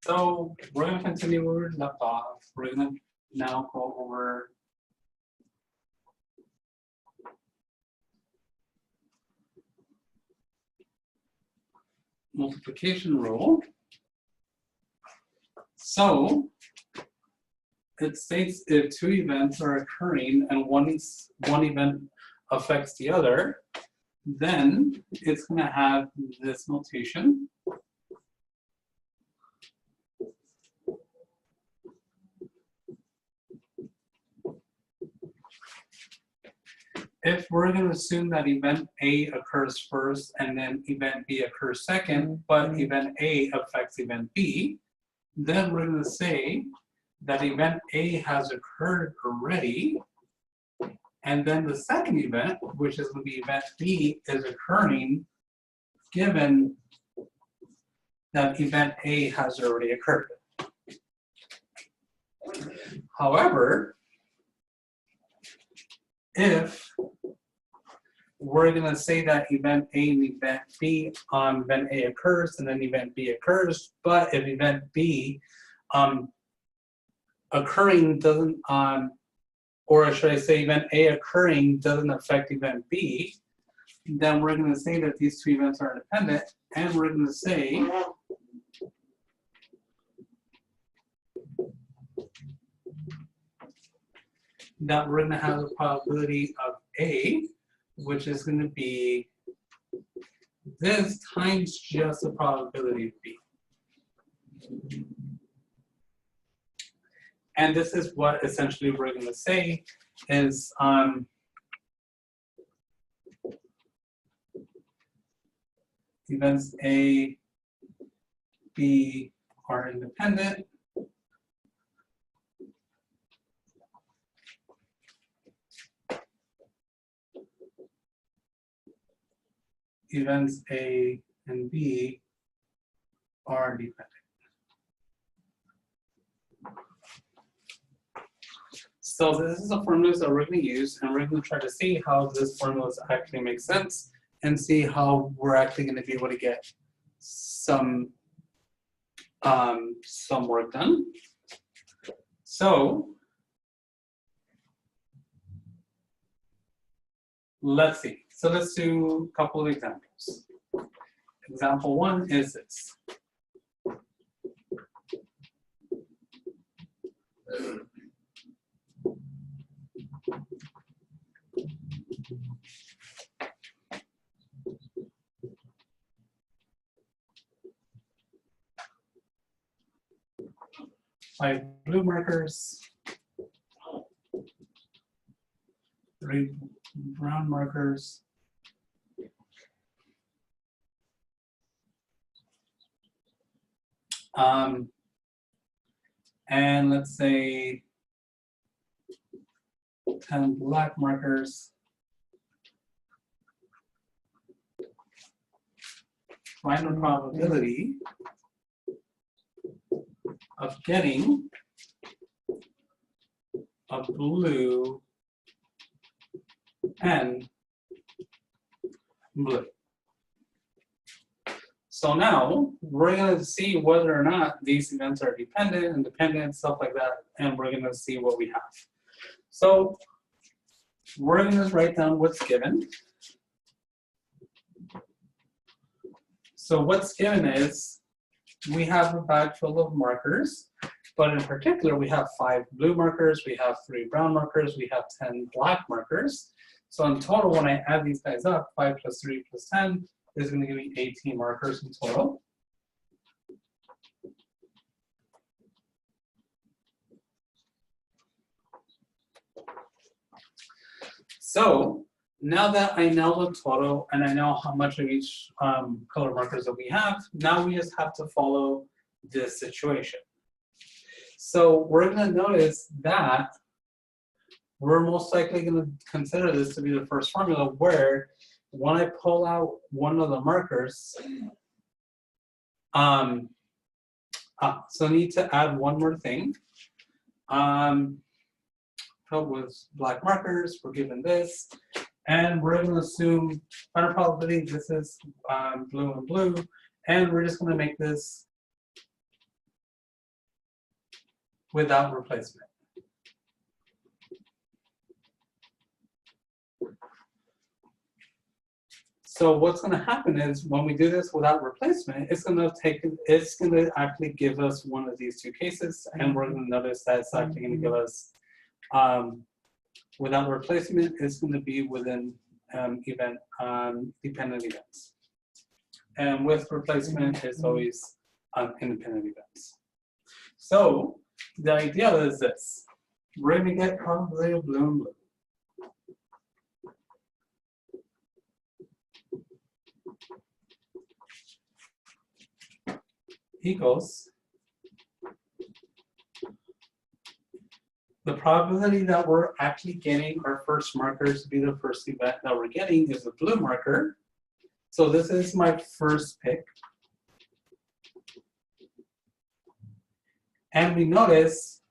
So we're going to continue where we left off. We're going to now go over multiplication rule. So it states if two events are occurring and one event affects the other, then it's going to have this notation. If we're going to assume that event A occurs first and then event B occurs second, but event A affects event B, then we're going to say that event A has occurred already, and then the second event, which is going to be event B, is occurring given that event A has already occurred. However, if we're going to say that event A and event B, event A occurs and then event B occurs, but if event B occurring doesn't, or should I say event A occurring doesn't affect event B, then we're going to say that these two events are independent, and we're going to say that we're going to have the probability of A, which is going to be this times just the probability of B. And this is what essentially we're going to say is events A, B are independent. Events A and B are dependent. So this is a formula that we're going to use, and we're going to try to see how this formula actually makes sense and see how we're actually going to be able to get some work done. So let's see. So let's do a couple of examples. Example one is this. Five blue markers, 3 brown markers, and let's say 10 black markers. Find the probability of getting a blue and blue. So now we're going to see whether or not these events are dependent, independent, stuff like that, and we're going to see what we have. So we're going to write down what's given. So what's given is we have a bag full of markers, but in particular we have 5 blue markers, we have 3 brown markers, we have 10 black markers. So in total, when I add these guys up, 5 plus 3 plus 10 is going to give me 18 markers in total. So now that I know the total and I know how much of each color markers that we have, now we just have to follow this situation. So we're going to notice that we're most likely going to consider this to be the first formula where when I pull out one of the markers, so I need to add one more thing. With black markers, we're given this. And we're going to assume under probability this is blue and blue, and we're just going to make this without replacement. So what's going to happen is when we do this without replacement, it's going to actually give us one of these two cases, and we're going to notice that it's actually going to give us without replacement, it's going to be within dependent events, and with replacement, it's always independent events. So the idea is this: we're going to get probability of blue and blue. Equals the probability that we're actually getting our first markers to be the first event that we're getting is a blue marker. So this is my first pick. And we notice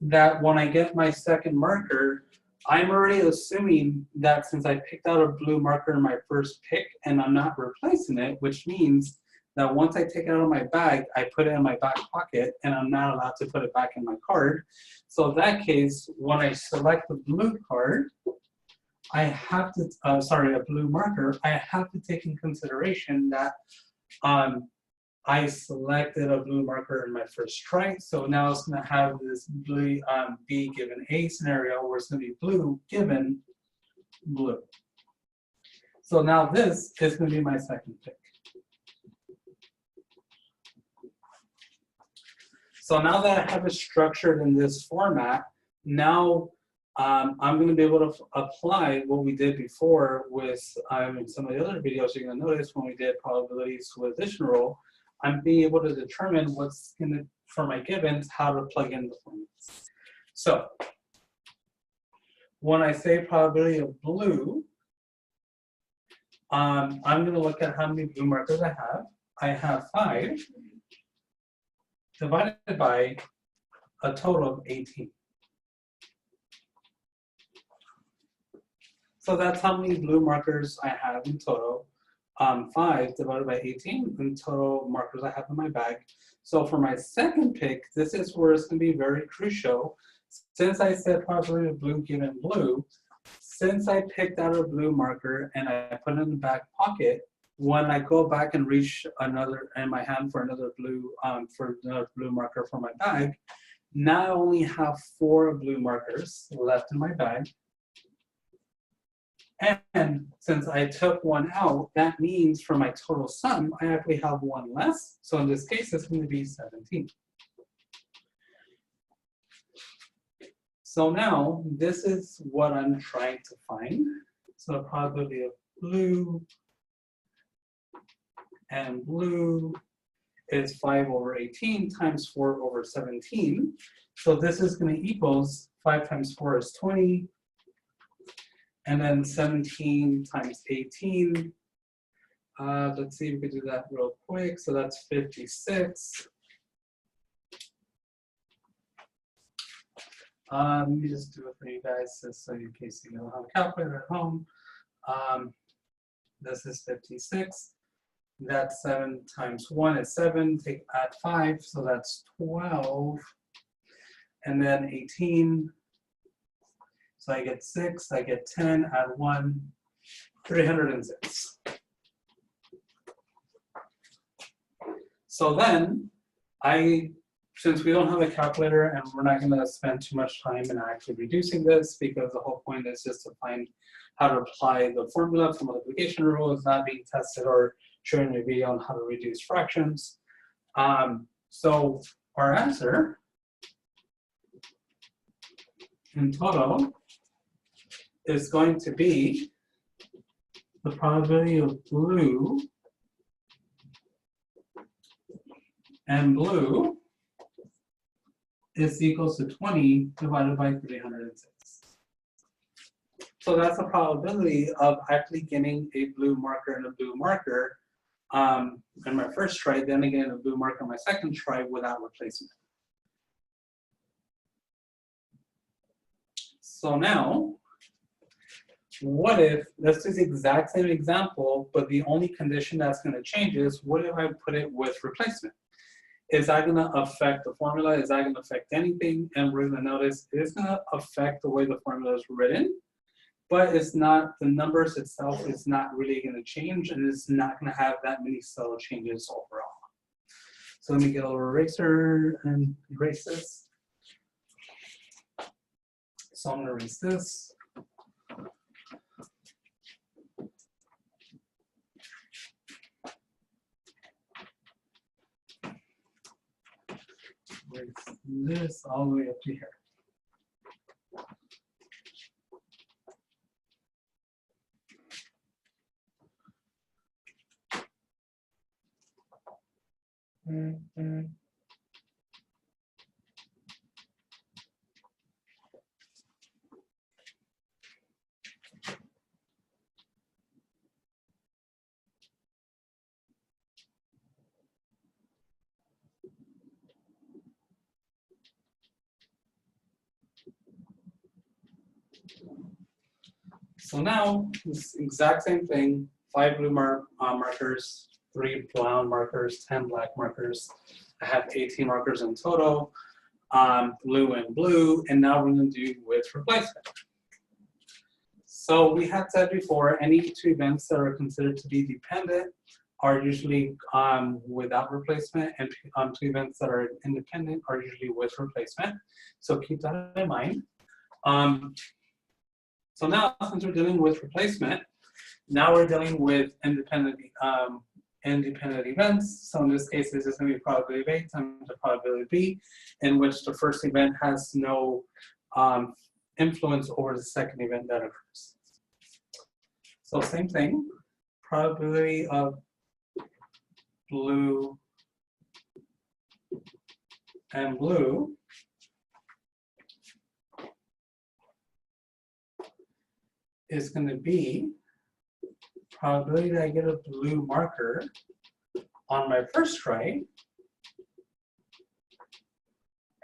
that when I get my second marker, I'm already assuming that since I picked out a blue marker in my first pick and I'm not replacing it, which means that once I take it out of my bag, I put it in my back pocket and I'm not allowed to put it back in my card. So in that case, when I select the blue card, I have to, a blue marker, I have to take in consideration that I selected a blue marker in my first try. So now it's gonna have this blue, B given A scenario where it's gonna be blue given blue. So now this is gonna be my second pick. So now that I have it structured in this format, now I'm going to be able to apply what we did before with in some of the other videos. You're going to notice when we did probability superposition rule, I'm being able to determine what's in it for my givens, how to plug in the formulas. So when I say probability of blue, I'm going to look at how many blue markers I have. I have 5. Divided by a total of 18. So that's how many blue markers I have in total. 5 divided by 18 in total markers I have in my bag. So for my second pick, this is where it's going to be very crucial. Since I said probability of blue given blue, since I picked out a blue marker and I put it in the back pocket, when I go back and reach another in my hand for another blue marker for my bag, now I only have 4 blue markers left in my bag. And since I took one out, that means for my total sum, I actually have 1 less. So in this case, it's going to be 17. So now this is what I'm trying to find. So the probability of blue and blue is 5 over 18 times 4 over 17. So this is going to equals 5 times 4 is 20. And then 17 times 18. Let's see if we can do that real quick. So that's 56. Let me just do it for you guys, just so in case you don't have a calculator at home. This is 56. That's 7 times 1 is 7. Add 5, so that's 12. And then 18. So I get 6, I get 10, add 1, 306. So then, since we don't have a calculator and we're not going to spend too much time in actually reducing this, because the whole point is just to find how to apply the formula for multiplication rule. It's not being tested or showing a video on how to reduce fractions. So our answer in total is going to be the probability of blue and blue is equals to 20 divided by 306. So that's the probability of actually getting a blue marker and a blue marker in my first try, then again a blue marker in my second try without replacement. So now, what if, this is the exact same example, but the only condition that's going to change is, what if I put it with replacement? Is that going to affect the formula? Is that going to affect anything? And we're going to notice it's going to affect the way the formula is written, but it's not, the numbers itself is not really going to change, and it's not going to have that many subtle changes overall. So let me get a little eraser and erase this. So I'm going to erase this. Erase this all the way up to here. So now, this exact same thing, 5 blue markers, 3 brown markers, 10 black markers. I have 18 markers in total, blue and blue, and now we're going to do with replacement. So we had said before, any 2 events that are considered to be dependent are usually without replacement, and 2 events that are independent are usually with replacement. So keep that in mind. So now, since we're dealing with replacement, now we're dealing with independent events. So in this case, this is going to be probability of A times the probability of B, in which the first event has no influence over the second event that occurs. So same thing, probability of blue and blue is going to be probability that I get a blue marker on my first try,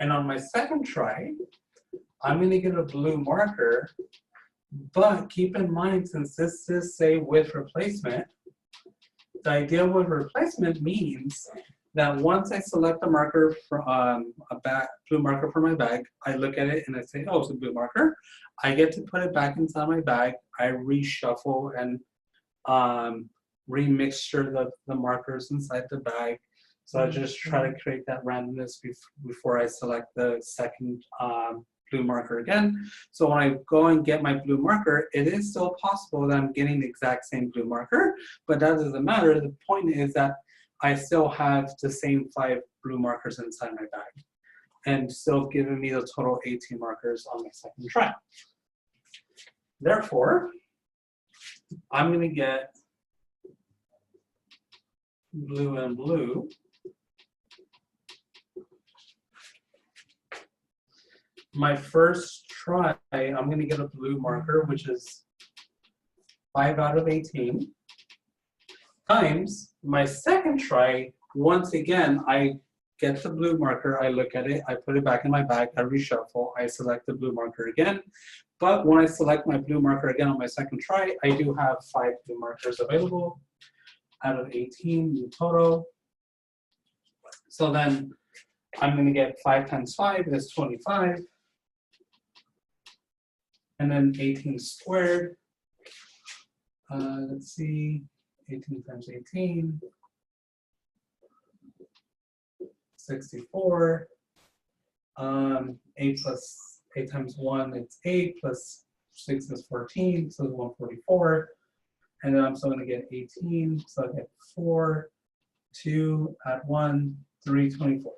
and on my second try, I'm going to get a blue marker, but keep in mind, since this is, say, with replacement, the idea with replacement means that once I select a marker for blue marker for my bag, I look at it and I say, oh, it's a blue marker. I get to put it back inside my bag. I reshuffle and remixture the markers inside the bag. So I just try to create that randomness before I select the second blue marker again. So when I go and get my blue marker, it is still possible that I'm getting the exact same blue marker, but that doesn't matter. The point is that I still have the same 5 blue markers inside my bag, and still giving me the total 18 markers on my second try. Therefore, I'm going to get blue and blue. My first try, I'm going to get a blue marker, which is 5 out of 18, times my second try. Once again, I get the blue marker, I look at it, I put it back in my bag, I reshuffle, I select the blue marker again. But when I select my blue marker again on my second try, I do have 5 blue markers available out of 18 in total. So then I'm going to get 5 times 5 is 25. And then 18 squared. Let's see, 18 times 18. 64. 8 times 1, it's 8, plus 6 is 14, so it's 144. And then I'm still going to get 18, so I get 4, 2, add 1, 3, 24.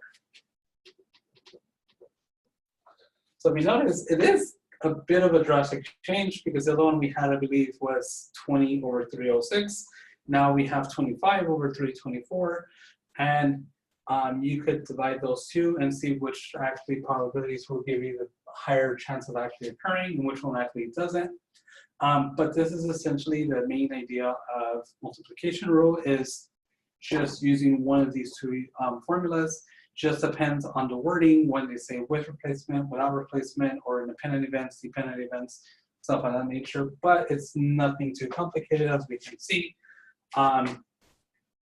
So if you notice, it is a bit of a drastic change, because the other one we had, I believe, was 20 over 306. Now we have 25 over 324. And you could divide those two and see which actually probabilities will give you the higher chance of actually occurring and which one actually doesn't. But this is essentially the main idea of multiplication rule, is just using one of these 2 formulas. Just depends on the wording when they say with replacement, without replacement, or independent events, dependent events. stuff of that nature, but it's nothing too complicated as we can see.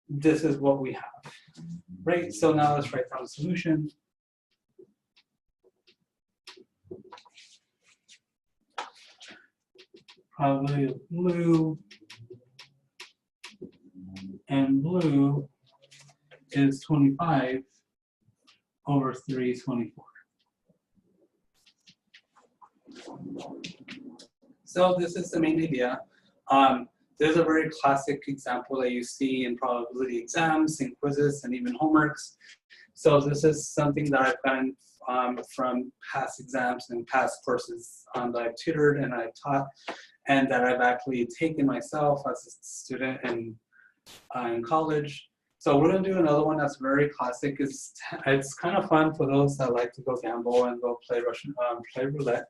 This is what we have, right? So now let's write down the solution. Probability of blue and blue is 25 over 324. So this is the main idea. There's a very classic example that you see in probability exams, in quizzes, and even homeworks. So this is something that I've gotten from past exams and past courses that I've tutored and I've taught, and that I've actually taken myself as a student in college. So we're gonna do another one that's very classic. It's kind of fun for those that like to go gamble and go play play roulette.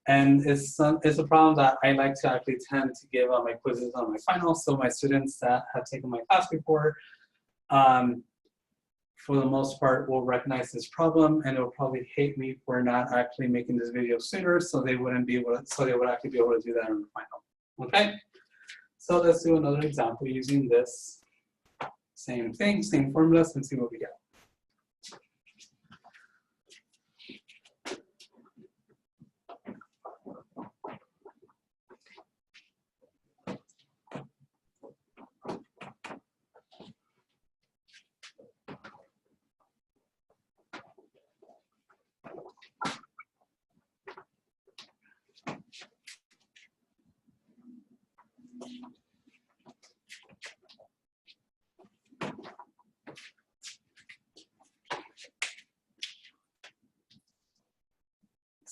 And it's a problem that I like to actually tend to give on my quizzes on my finals. So my students that have taken my class before, for the most part, will recognize this problem, and they'll probably hate me for not actually making this video sooner, so they wouldn't be able to, so they would actually be able to do that in the final. Okay, so let's do another example using this same thing, same formulas, and see what we get.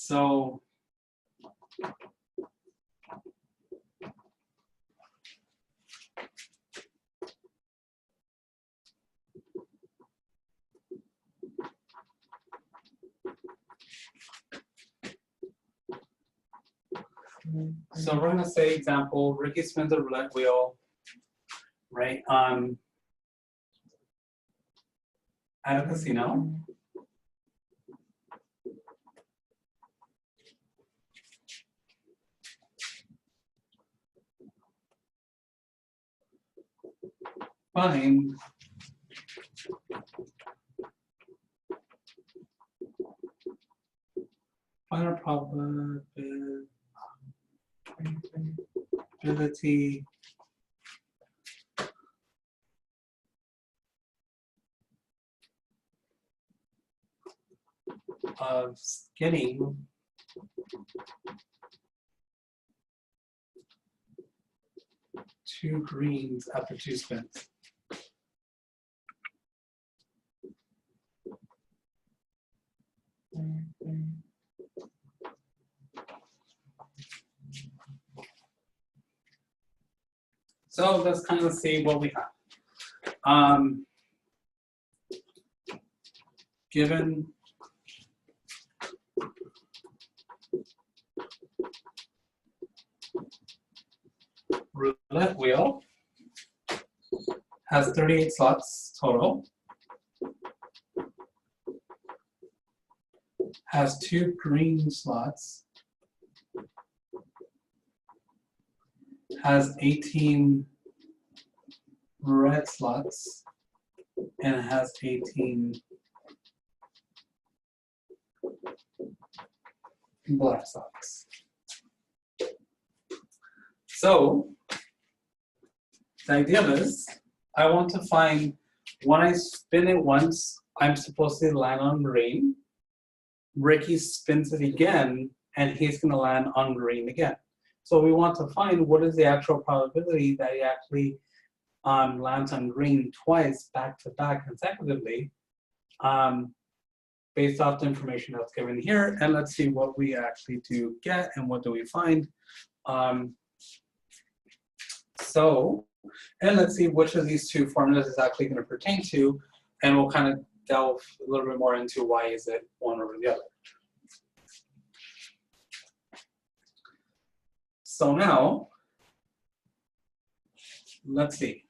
So we're gonna say example, Ricky spins a roulette wheel, right? At a casino. Find a probability of getting two greens after two spins. So let's kind of see what we have. Given roulette wheel has 38 slots total, has two green slots, has 18 red slots, and it has 18 black slots. So the idea is I want to find, when I spin it once, I'm supposed to land on green. Ricky spins it again, and he's going to land on green again. So we want to find what is the actual probability that he actually lands on green twice back to back consecutively, based off the information that's given here. And let's see what we actually do get and what do we find. And let's see which of these two formulas is actually going to pertain to, and we'll kind of delve a little bit more into why is it one over the other. So now, let's see.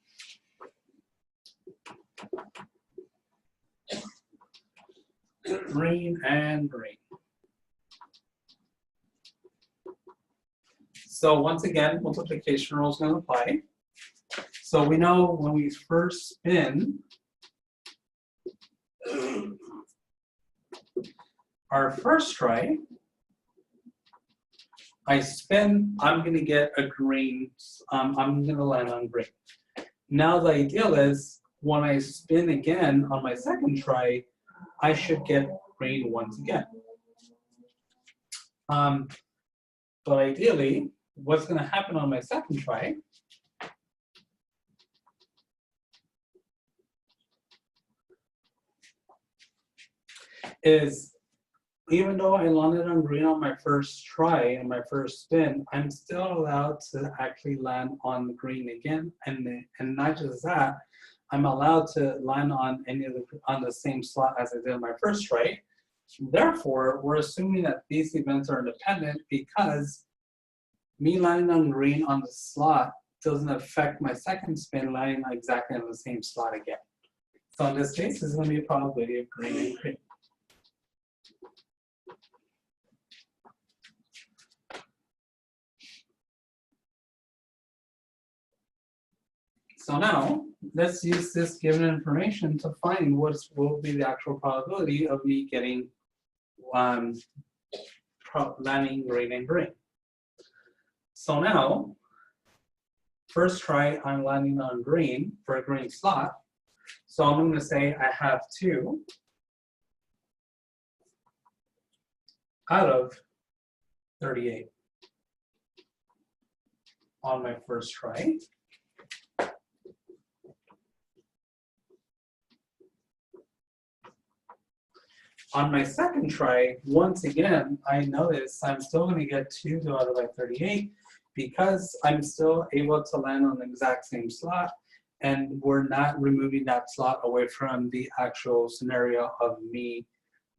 Green and green. So once again, multiplication rule is going to apply. So we know when we first spin our first try, I spin, I'm going to get a green, I'm going to land on green. Now the ideal is when I spin again on my second try, I should get green once again. But ideally, what's going to happen on my second try is, even though I landed on green on my first try and my first spin, I'm still allowed to actually land on green again. And not just that, I'm allowed to land on on the same slot as I did on my first try. Therefore, we're assuming that these events are independent because me landing on green on the slot doesn't affect my second spin landing exactly on the same slot again. So in this case, this is going to be a probability of green and green. So now, let's use this given information to find what will be the actual probability of me getting landing green and green. So now, first try, I'm landing on green for a green slot. So I'm going to say I have 2 out of 38 on my first try. On my second try, once again, I notice I'm still going to get 2 divided by 38 because I'm still able to land on the exact same slot, and we're not removing that slot away from the actual scenario of me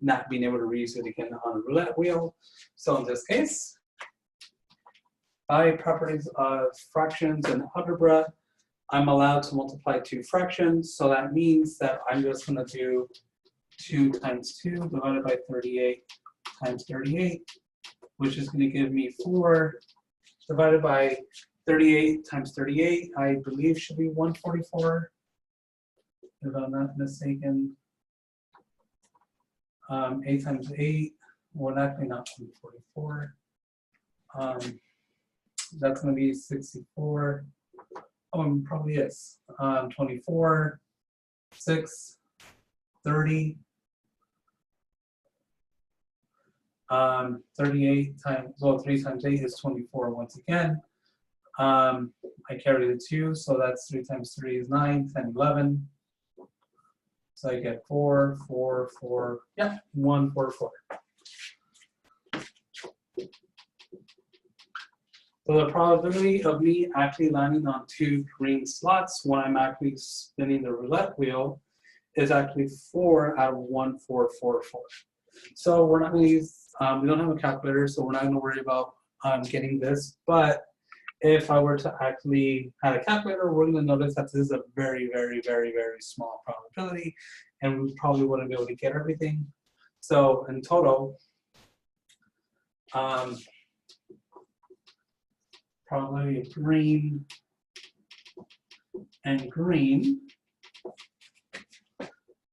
not being able to reuse it again on a roulette wheel. So in this case, by properties of fractions and algebra, I'm allowed to multiply 2 fractions. So that means that I'm just going to do 2 times 2 divided by 38 times 38, which is going to give me 4 divided by 38 times 38, I believe should be 144, if I'm not mistaken. 8 times 8, well, actually not 144. That's going to be 64. Oh, it probably is. 24, 6, 30. 38 times, well, 3 times 8 is 24 once again. I carry the 2, so that's 3 times 3 is 9, 10, 11. So I get 4, 4, 4, yeah, 1, 4, 4. So the probability of me actually landing on 2 green slots when I'm actually spinning the roulette wheel is actually 4 out of 1, 4, 4, 4. So we're not going to use, we don't have a calculator, so we're not going to worry about getting this. But if I were to actually have a calculator, we're going to notice that this is a very, very, very, very small probability, and we probably wouldn't be able to get everything. So in total, probability of green and green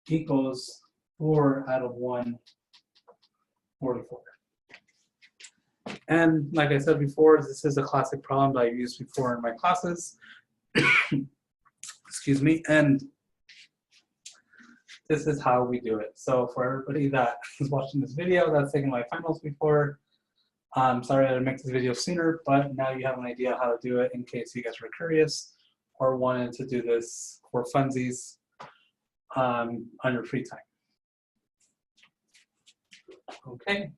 equals 4 out of 144. And like I said before, this is a classic problem that I've used before in my classes. Excuse me. And this is how we do it. So for everybody that is watching this video that's taken my finals before, I'm sorry I didn't make this video sooner, but now you have an idea how to do it in case you guys were curious or wanted to do this for funsies on your free time. Okay.